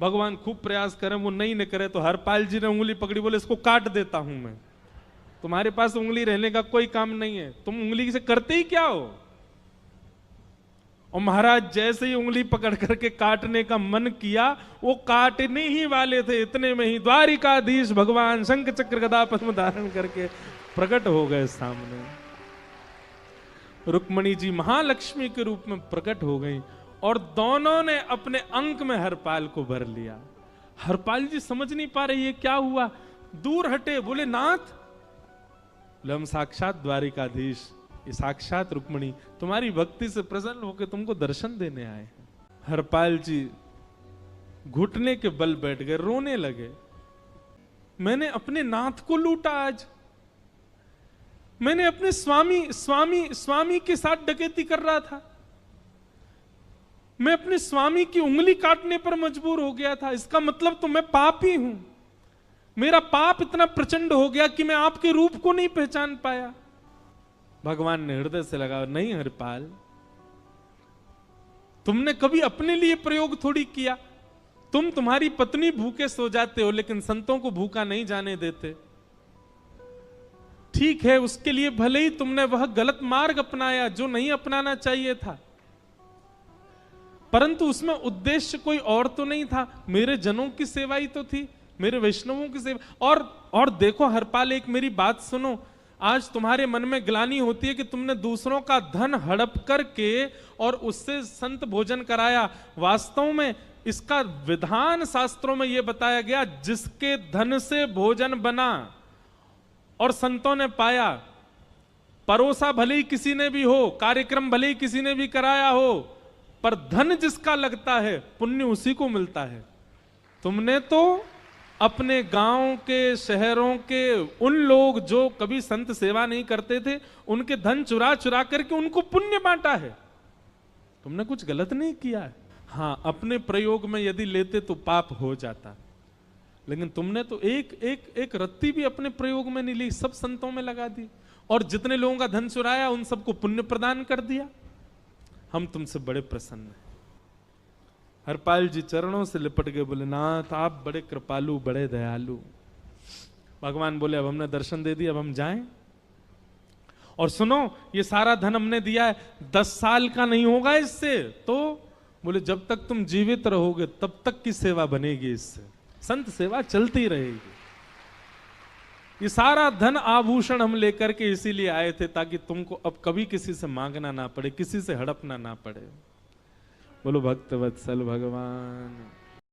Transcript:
भगवान खूब प्रयास करें, वो नहीं न करे तो हरपाल जी ने उंगली पकड़ी, बोले इसको काट देता हूं मैं, तुम्हारे पास उंगली रहने का कोई काम नहीं है, तुम उंगली से करते ही क्या हो। और महाराज जैसे ही उंगली पकड़ करके काटने का मन किया, वो काटने ही वाले थे, इतने में ही द्वारिकाधीश भगवान शंख चक्र गदा पद्म धारण करके प्रकट हो गए सामने। रुक्मणी जी महालक्ष्मी के रूप में प्रकट हो गई और दोनों ने अपने अंक में हरपाल को भर लिया। हरपाल जी समझ नहीं पा रहे ये क्या हुआ, दूर हटे, बोले नाथ, बोले हम साक्षात द्वारिकाधीश, ये साक्षात रुक्मणी तुम्हारी भक्ति से प्रसन्न होकर तुमको दर्शन देने आए हैं। हरपाल जी घुटने के बल बैठ गए, रोने लगे, मैंने अपने नाथ को लूटा, आज मैंने अपने स्वामी के साथ डकैती कर रहा था, मैं अपने स्वामी की उंगली काटने पर मजबूर हो गया था, इसका मतलब तो मैं पापी हूं, मेरा पाप इतना प्रचंड हो गया कि मैं आपके रूप को नहीं पहचान पाया। भगवान ने हृदय से लगा, नहीं हरपाल, तुमने कभी अपने लिए प्रयोग थोड़ी किया, तुम्हारी पत्नी भूखे सो जाते हो लेकिन संतों को भूखा नहीं जाने देते। ठीक है, उसके लिए भले ही तुमने वह गलत मार्ग अपनाया जो नहीं अपनाना चाहिए था, परंतु उसमें उद्देश्य कोई और तो नहीं था, मेरे जनों की सेवा ही तो थी, मेरे वैष्णवों की सेवा। और देखो हरपाल, एक मेरी बात सुनो, आज तुम्हारे मन में ग्लानि होती है कि तुमने दूसरों का धन हड़प करके और उससे संत भोजन कराया। वास्तव में इसका विधान शास्त्रों में यह बताया गया, जिसके धन से भोजन बना और संतों ने पाया, परोसा भले ही किसी ने भी हो, कार्यक्रम भले ही किसी ने भी कराया हो, पर धन जिसका लगता है पुण्य उसी को मिलता है। तुमने तो अपने गांव के, शहरों के उन लोग जो कभी संत सेवा नहीं करते थे, उनके धन चुरा चुरा करके उनको पुण्य बांटा है। तुमने कुछ गलत नहीं किया है। हां, अपने प्रयोग में यदि लेते तो पाप हो जाता, लेकिन तुमने तो एक रत्ती भी अपने प्रयोग में नहीं ली, सब संतों में लगा दी, और जितने लोगों का धन चुराया उन सबको पुण्य प्रदान कर दिया। हम तुमसे बड़े प्रसन्न हैं। हरपाल जी चरणों से लिपट गए, बोले नाथ आप बड़े कृपालु, बड़े दयालु। भगवान बोले अब हमने दर्शन दे दिया, अब हम जाएं। और सुनो, ये सारा धन हमने दिया है, 10 साल का नहीं होगा इससे। तो बोले जब तक तुम जीवित रहोगे तब तक की सेवा बनेगी, इससे संत सेवा चलती रहेगी। ये सारा धन आभूषण हम लेकर के इसीलिए आए थे ताकि तुमको अब कभी किसी से मांगना ना पड़े, किसी से हड़पना ना पड़े। बोलो भक्त वत्सल भगवान।